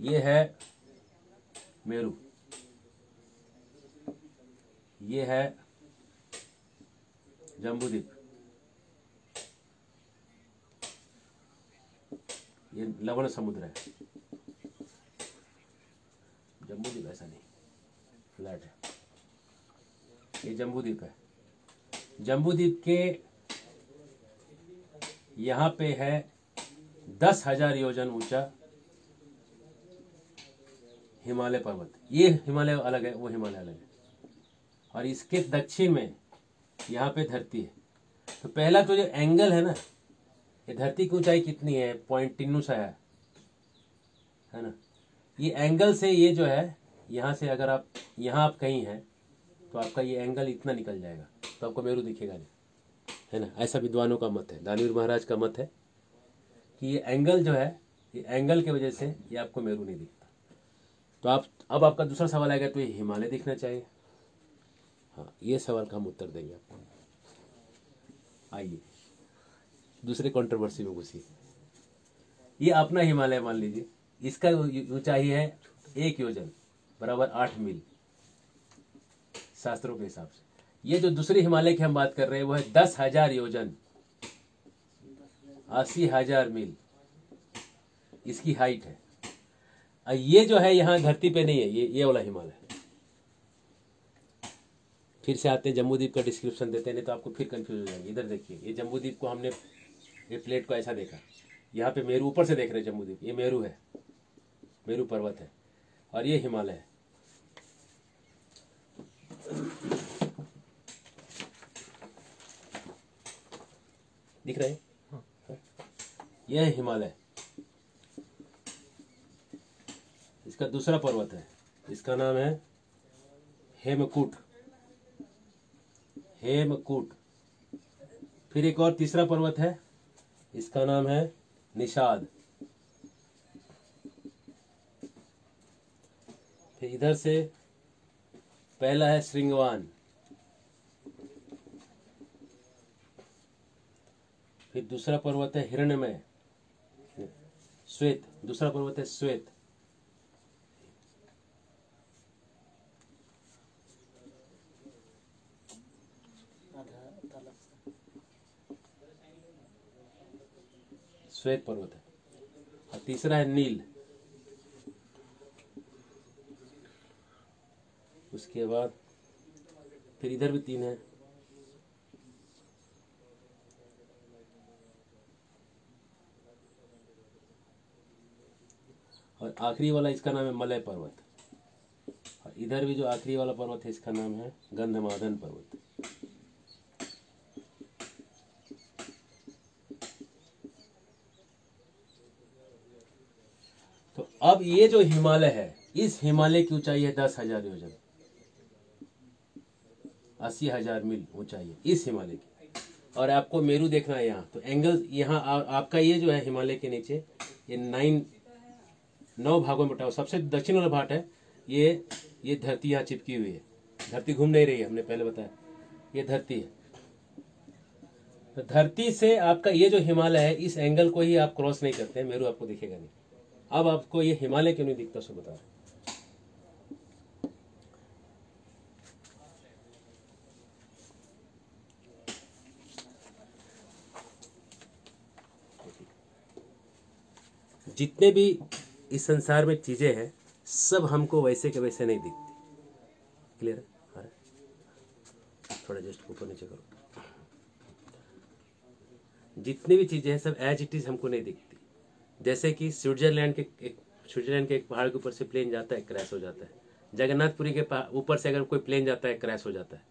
ये है मेरू, ये है जम्बूद्वीप, ये लवण समुद्र है। जम्बूद्वीप ऐसा नहीं, फ्लैट है। ये जम्बूद्वीप है। जम्बूद्वीप के यहाँ पे है 10,000 योजन ऊंचा हिमालय पर्वत। ये हिमालय अलग है, वो हिमालय अलग है। और इसके दक्षिण में यहाँ पे धरती है। तो पहला तो जो एंगल है ना, ये धरती की ऊंचाई कितनी है, 0.93 सा है ना। ये एंगल से ये जो है, यहाँ से अगर आप यहाँ आप कहीं हैं तो आपका ये एंगल इतना निकल जाएगा, तो आपको मेरू दिखेगा नहीं, है ना। ऐसा विद्वानों का मत है, दानवीर महाराज का मत है कि ये एंगल जो है, ये एंगल की वजह से ये आपको मेरू नहीं दिखता। तो आप अब आपका दूसरा सवाल आएगा, तो ये हिमालय दिखना चाहिए। हाँ, ये सवाल का हम उत्तर देंगे आपको। आइए दूसरे कंट्रोवर्सी में घुसिए। ये अपना हिमालय मान लीजिए, इसका ऊंचाई है 1 योजन बराबर 8 मील शास्त्रों के हिसाब से। ये जो दूसरे हिमालय की हम बात कर रहे हैं वो है 10,000 योजन 80,000 मील इसकी हाइट है। और ये जो है यहाँ धरती पे नहीं है, ये वाला हिमालय। फिर से आते हैं, जम्बूद्वीप का डिस्क्रिप्शन देते हैं, नहीं तो आपको फिर कंफ्यूज हो जाएंगे। इधर देखिए, ये जम्बूद्वीप को हमने, ये प्लेट को ऐसा देखा, यहाँ पे मेरू ऊपर से देख रहे हैं जम्बूद्वीप, ये मेरू है, मेरू पर्वत है, और ये हिमालय है। दिख रहे हैं? यह है हिमालय, इसका दूसरा पर्वत है, इसका नाम है हेमकूट। हेमकूट। फिर एक और तीसरा पर्वत है, इसका नाम है निषाद। फिर इधर से पहला है श्रृंगवान, फिर दूसरा पर्वत है हिरण्मय, श्वेत। दूसरा पर्वत है श्वेत। श्वेत पर्वत है। और तीसरा है नील। उसके बाद फिर इधर भी 3 है, और आखिरी वाला इसका नाम है मलय पर्वत। और इधर भी जो आखिरी वाला पर्वत है, इसका नाम है गंधमादन पर्वत। तो अब ये जो हिमालय है, इस हिमालय की ऊंचाई है 10,000 योजन, 80,000 मील ऊंचाई है इस हिमालय की। और आपको मेरू देखना है यहाँ, तो एंगल यहाँ आपका ये जो है हिमालय के नीचे, ये 9 भागों में बटा हुआ सबसे दक्षिण वाला भाग है। ये धरती यहाँ चिपकी हुई है, धरती घूम नहीं रही है, हमने पहले बताया, ये धरती है। तो धरती से आपका ये जो हिमालय है, इस एंगल को ही आप क्रॉस नहीं करते हैं, मेरू आपको दिखेगा नहीं। अब आपको ये हिमालय क्यों नहीं दिखता, सो बता रहे। जितने भी इस संसार में चीजें हैं, सब हमको वैसे के वैसे नहीं दिखती। क्लियर है? थोड़ा जस्ट ऊपर नीचे करो। जितनी भी चीजें हैं सब एज इट इज हमको नहीं दिखती। जैसे कि स्विट्जरलैंड के एक पहाड़ के ऊपर से प्लेन जाता है, क्रैश हो जाता है। जगन्नाथपुरी के ऊपर से अगर कोई प्लेन जाता है, क्रैश हो जाता है,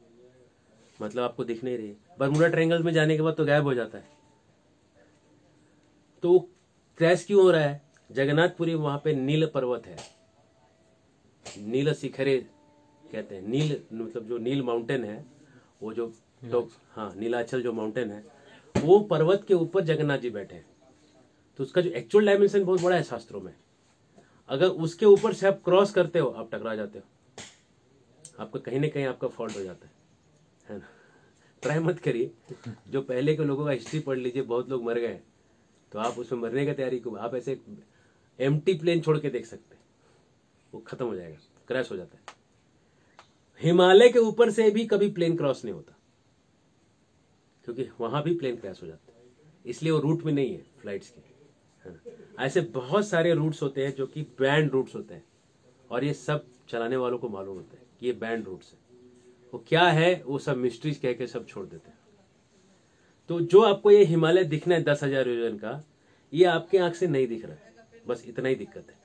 मतलब आपको दिख नहीं रही है। बरमुडा ट्रायंगल में जाने के बाद तो गायब हो जाता है। तो क्रैश क्यों हो रहा है? जगन्नाथपुरी वहां पे नील पर्वत है, नील शिखरे कहते हैं। नील मतलब जो नील माउंटेन है, वो जो हाँ नीलाचल जो माउंटेन है, वो पर्वत के ऊपर जगन्नाथ जी बैठे हैं। तो उसका जो एक्चुअल डायमेंशन बहुत बड़ा है शास्त्रों में। अगर उसके ऊपर से आप क्रॉस करते हो, आप टकरा जाते हो, आपका कहीं ना कहीं आपका फॉल्ट हो जाता है ना। ट्राई मत करिए। जो पहले के लोगों का हिस्ट्री पढ़ लीजिए, बहुत लोग मर गए, तो आप उसमें मरने की तैयारी को आप ऐसे एम्प्टी प्लेन छोड़ के देख सकते हैं, वो खत्म हो जाएगा, क्रैश हो जाता है। हिमालय के ऊपर से भी कभी प्लेन क्रॉस नहीं होता, क्योंकि वहां भी प्लेन क्रैश हो जाता है, इसलिए वो रूट में नहीं है फ्लाइट्स के, है ना। ऐसे बहुत सारे रूट्स होते हैं जो कि बैंड रूट्स होते हैं, और ये सब चलाने वालों को मालूम होता है कि ये बैंड रूट्स है। वो क्या है वो सब मिस्ट्रीज कह के सब छोड़ देते हैं। तो जो आपको ये हिमालय दिखना है 10,000 योजन का, ये आपके आंख से नहीं दिख रहा है, बस इतना ही दिक्कत है।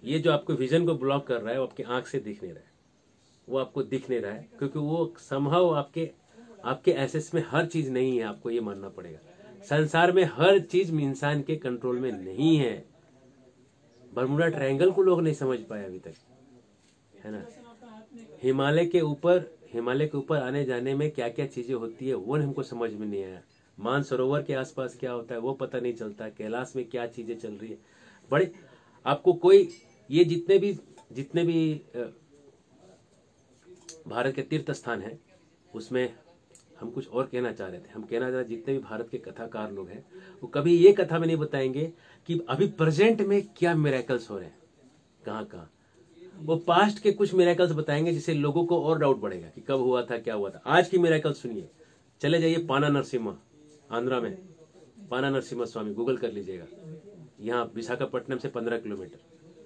ये जो आपको विजन को ब्लॉक कर रहा है वो आपकी आंख से दिख नहीं रहा है, वो आपको दिख नहीं रहा है, क्योंकि वो समहाउ आपके एसेस में हर चीज नहीं है। आपको ये मानना पड़ेगा, संसार में हर चीज इंसान के कंट्रोल में नहीं है। बरमुडा ट्रायंगल को लोग नहीं समझ पाए अभी तक, है ना। हिमालय के ऊपर आने जाने में क्या क्या चीजें होती है वो हमको समझ में नहीं आया। मानसरोवर के आसपास क्या होता है वो पता नहीं चलता। कैलाश में क्या चीजें चल रही है, बड़े आपको कोई ये जितने भी भारत के तीर्थ स्थान है, उसमें हम कुछ और कहना चाह रहे थे। हम कहना चाह रहे जितने भी भारत के कथाकार लोग हैं, वो कभी ये कथा में नहीं बताएंगे कि अभी प्रेजेंट में क्या मिरेकल्स हो रहे हैं, कहाँ कहाँ। वो पास्ट के कुछ मिरेकल्स बताएंगे, जिससे लोगों को और डाउट बढ़ेगा कि कब हुआ था, क्या हुआ था। आज की मिरेकल सुनिए, चले जाइए पाना नरसिम्हा, आंध्रा में पाना नरसिम्हा स्वामी, गूगल कर लीजिएगा। यहाँ विशाखापट्टनम से 15 किलोमीटर,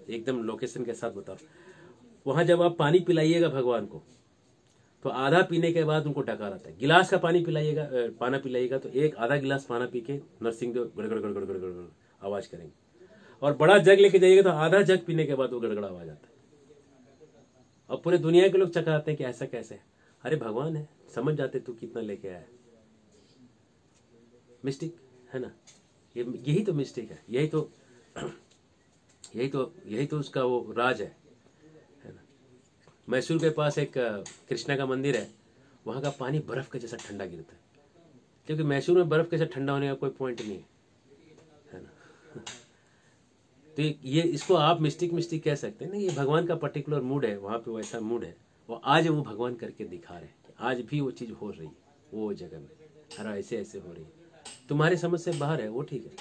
एकदम लोकेशन के साथ बताओ। वहां जब आप पानी पिलाइएगा भगवान को, तो आधा पीने के बाद उनको डकार आता है। गिलास का पानी पिलाइएगा, पाना पिलाइएगा, तो एक आधा गिलास पाना पी के नरसिंहदेव गड़गड़ गड़गड़ गड़गड़ आवाज करेंगे। और बड़ा जग लेके जाइएगा तो आधा जग पीने के बाद वो गड़गड़ आवाज आता है। और पूरे दुनिया के लोग चकराते हैं कि ऐसा कैसे है। अरे भगवान है, समझ जाते तू कितना लेके आया है। मिस्टिक है ना, यही तो मिस्टिक है, यही तो उसका वो राज है ना। मैसूर के पास एक कृष्णा का मंदिर है, वहां का पानी बर्फ के जैसा ठंडा गिरता है, क्योंकि मैसूर में बर्फ के जैसा ठंडा होने का कोई पॉइंट नहीं है ना। तो ये इसको आप मिस्टिक कह सकते हैं ना। ये भगवान का पर्टिकुलर मूड है, वहां पे वैसा मूड है। वो आज वो भगवान करके दिखा रहे हैं कि आज भी वो चीज हो रही है वो जगह में। अरे ऐसे ऐसे हो रही है, तुम्हारे समझ से बाहर है वो, ठीक है,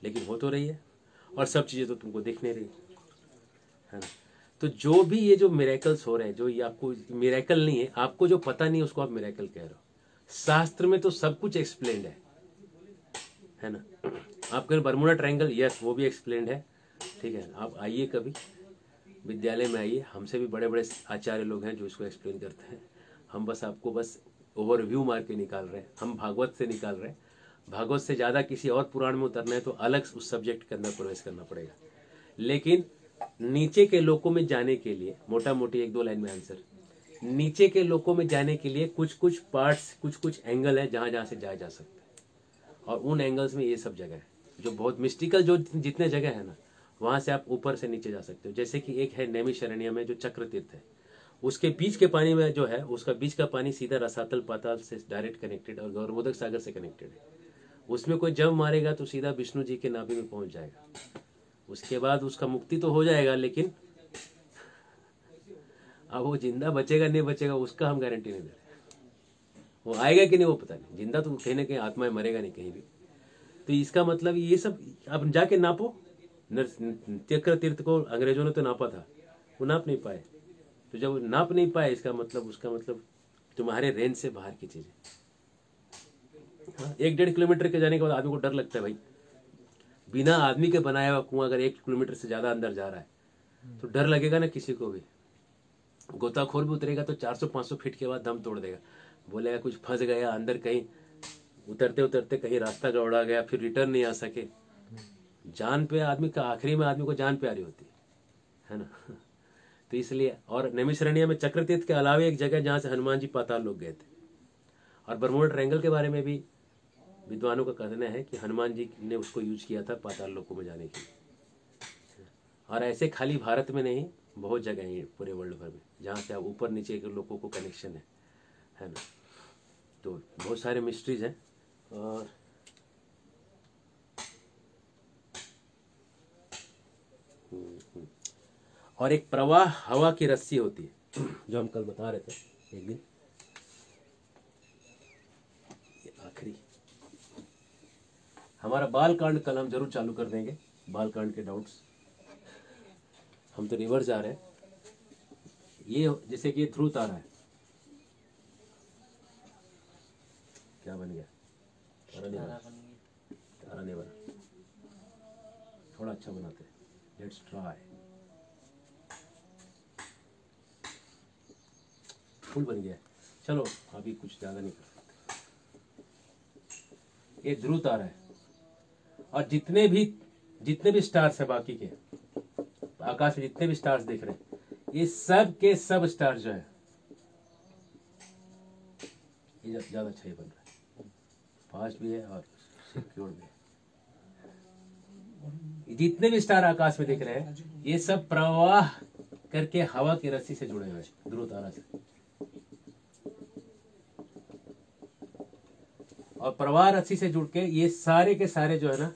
लेकिन हो तो रही है। और सब चीजें तो तुमको दिख नहीं रही है ना। तो जो भी ये जो मिरेकल्स हो रहे हैं, जो ये आपको मिरेकल नहीं है, आपको जो पता नहीं है उसको आप मिरेकल कह रहे हो। शास्त्र में तो सब कुछ एक्सप्लेन्ड है ना। आपके बरमुडा ट्रायंगल, यस वो भी एक्सप्लेन्ड है, ठीक है। आप आइए कभी विद्यालय में आइए, हमसे भी बड़े बड़े आचार्य लोग हैं जो इसको एक्सप्लेन करते हैं। हम बस आपको बस ओवरव्यू मार के निकाल रहे हैं, हम भागवत से निकाल रहे हैं। भागवत से ज़्यादा किसी और पुराण में उतरना है तो अलग उस सब्जेक्ट के अंदर प्रवेश करना पड़ेगा। लेकिन नीचे के लोकों में जाने के लिए, मोटा मोटी 1-2 लाइन में आंसर, नीचे के लोकों में जाने के लिए कुछ कुछ पार्ट्स, कुछ कुछ एंगल है जहाँ जहाँ से जाया जा सकता है। और उन एंगल्स में ये सब जगह है जो बहुत मिस्टिकल, जो जितने जगह है ना, वहां से आप ऊपर से नीचे जा सकते हो। जैसे कि एक है नैमिषारण्य में जो चक्र तीर्थ है, उसके बीच के पानी में जो है, उसका बीच का पानी सीधा रसातल पाताल से डायरेक्ट कनेक्टेड और गौरवोदक सागर से कनेक्टेड है। उसमें कोई जब मारेगा तो सीधा विष्णु जी के नाभि में पहुंच जाएगा। उसके बाद उसका मुक्ति तो हो जाएगा, लेकिन अब वो जिंदा बचेगा नहीं बचेगा उसका हम गारंटी नहीं दे रहे। वो आएगा कि नहीं वो पता नहीं, जिंदा तो कहीं ना कहीं आत्मा मरेगा नहीं कहीं भी। तो इसका मतलब ये सब अब जाके नापो। चक्र तीर्थ को अंग्रेजों ने तो नापा था, वो नाप नहीं पाए। तो जब नाप नहीं पाए, इसका मतलब तुम्हारे रेंज से बाहर की चीजें। 1-1.5 किलोमीटर के जाने के बाद आदमी को डर लगता है भाई। बिना आदमी के बनाया हुआ कुआं अगर 1 किलोमीटर से ज्यादा अंदर जा रहा है तो डर लगेगा ना किसी को भी। गोताखोर भी उतरेगा तो 400-500 फीट के बाद दम तोड़ देगा, बोलेगा कुछ फंस गया अंदर, कहीं उतरते उतरते कहीं रास्ता गड़बड़ा गया, फिर रिटर्न नहीं आ सके। जान पे आदमी का, आखिरी में आदमी को जान प्यारी होती है ना। तो इसलिए, और नैमिषारण्य में चक्र तीर्थ के अलावा एक जगह जहां से हनुमान जी पाताल लोग गए थे। और बरमुडा ट्रायंगल के बारे में भी विद्वानों का कहना है कि हनुमान जी ने उसको यूज किया था पाताल लोकों में जाने के लिए। और ऐसे खाली भारत में नहीं, बहुत जगह है पूरे वर्ल्ड भर में जहाँ से आप ऊपर नीचे के लोगों को कनेक्शन है ना। तो बहुत सारे मिस्ट्रीज हैं। और एक प्रवाह हवा की रस्सी होती है जो हम कल बता रहे थे एक दिन। हमारा बालकांड कल हम जरूर चालू कर देंगे, बालकांड के डाउट्स। हम तो रिवर्स जा रहे हैं। ये जैसे कि ये ध्रुव तारा है, क्या बन गया? तारा नहीं बना, तारा नहीं बना, थोड़ा अच्छा बनाते हैं। Let's try. फुल बन गया। चलो अभी कुछ ज़्यादा नहीं कर सकते। ये ध्रुव तारा है, और जितने भी स्टार्स है बाकी के आकाश में, जितने भी स्टार्स दिख रहे हैं, ये सब के सब स्टार जो है, ये ज़्यादा अच्छा ही बन रहा है। फास्ट भी है और सिक्योर भी है। जितने भी स्टार आकाश में दिख रहे हैं, ये सब प्रवाह करके हवा की रस्सी से जुड़े हुए हैं, ध्रुव तारा से। और प्रवाह रस्सी से जुड़ के ये सारे के सारे जो है ना,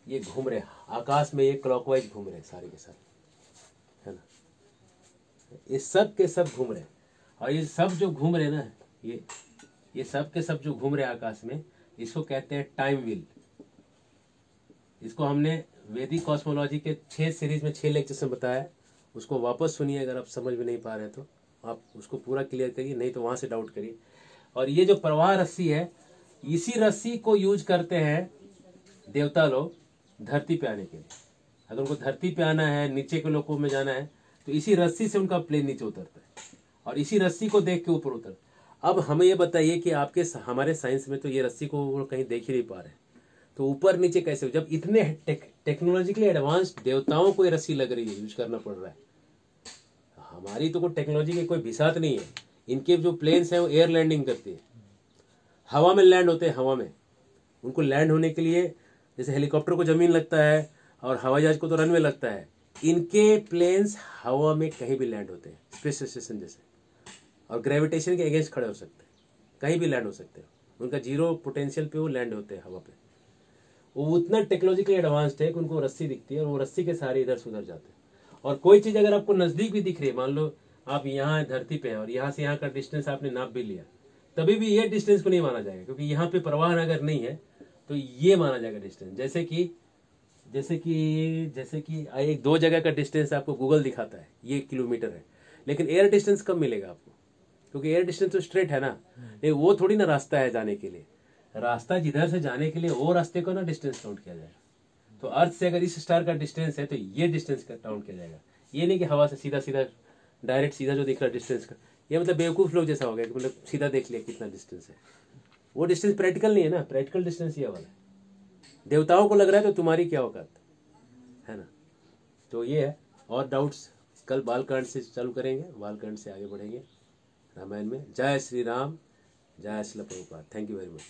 ये घूम रहे हैं आकाश में, ये क्लॉकवाइज घूम रहे हैं सारे के सारे, है ना। ये सब के सब घूम रहे हैं, और ये सब जो घूम रहे हैं ना, ये सब के सब जो घूम रहे हैं आकाश में, इसको कहते हैं टाइम व्हील। इसको हमने वैदिक कॉस्मोलॉजी के 6 सीरीज में 6 लेक्चर्स में बताया। उसको वापस सुनिए अगर आप समझ में नहीं पा रहे तो आप उसको पूरा क्लियर करिए, नहीं तो वहाँ से डाउट करिए। और ये जो प्रवाह रस्सी है, इसी रस्सी को यूज करते हैं देवता लोग धरती पे आने के लिए। अगर उनको धरती पे आना है, नीचे के लोगों में जाना है, तो इसी रस्सी से उनका प्लेन नीचे उतरता है, और इसी रस्सी को देख के ऊपर उतर। अब हमें ये बताइए कि हमारे साइंस में तो ये रस्सी को वो कहीं देख ही नहीं पा रहे, तो ऊपर नीचे कैसे? जब इतने टेक्नोलॉजिकली एडवांस देवताओं को ये रस्सी लग रही है, यूज करना पड़ रहा है। हमारी तो कोई टेक्नोलॉजी की कोई भिसात नहीं है। इनके जो प्लेन्स हैं वो एयर लैंडिंग करती है, हवा में लैंड होते हैं। हवा में उनको लैंड होने के लिए, जैसे हेलीकॉप्टर को जमीन लगता है और हवाई जहाज को तो रनवे लगता है, इनके प्लेन्स हवा में कहीं भी लैंड होते हैं, स्पेस स्टेशन जैसे, और ग्रेविटेशन के अगेंस्ट खड़े हो सकते हैं, कहीं भी लैंड हो सकते हैं। उनका जीरो पोटेंशियल पे वो लैंड होते हैं हवा पे। वो उतना टेक्नोलॉजिकली एडवांस्ड है कि उनको रस्सी दिखती है, और वो रस्सी के सारे इधर से उधर जाते हैं। और कोई चीज़ अगर आपको नज़दीक भी दिख रही है, मान लो आप यहाँ धरती पे हैं और यहाँ से यहाँ का डिस्टेंस आपने नाप भी लिया, तभी भी ये डिस्टेंस को नहीं माना जाएगा, क्योंकि यहाँ पे प्रवाह अगर नहीं है तो ये माना जाएगा डिस्टेंस। जैसे कि एक 2 जगह का डिस्टेंस आपको गूगल दिखाता है, ये किलोमीटर है, लेकिन एयर डिस्टेंस कम मिलेगा आपको, क्योंकि एयर डिस्टेंस तो स्ट्रेट है ना, लेकिन वो थोड़ी ना रास्ता है जाने के लिए। रास्ता जिधर से जाने के लिए वो रास्ते को ना डिस्टेंस काउंट किया जाएगा। तो अर्थ से अगर इस स्टार का डिस्टेंस है तो ये डिस्टेंस का काउंट किया जाएगा। ये नहीं कि हवा से सीधा डायरेक्ट सीधा जो दिख रहा है डिस्टेंस का, ये मतलब बेवकूफ़ लोग जैसा हो गया कि मतलब सीधा देख लिया कितना डिस्टेंस है। वो डिस्टेंस प्रैक्टिकल नहीं है ना, प्रैक्टिकल डिस्टेंस ये वाला है। देवताओं को लग रहा है तो तुम्हारी क्या औकात है ना। तो ये है। और डाउट्स कल बालकांड से चालू करेंगे, बालकांड से आगे बढ़ेंगे रामायण में। जय श्री राम, जय Shri Prabhupada. Thank you very much.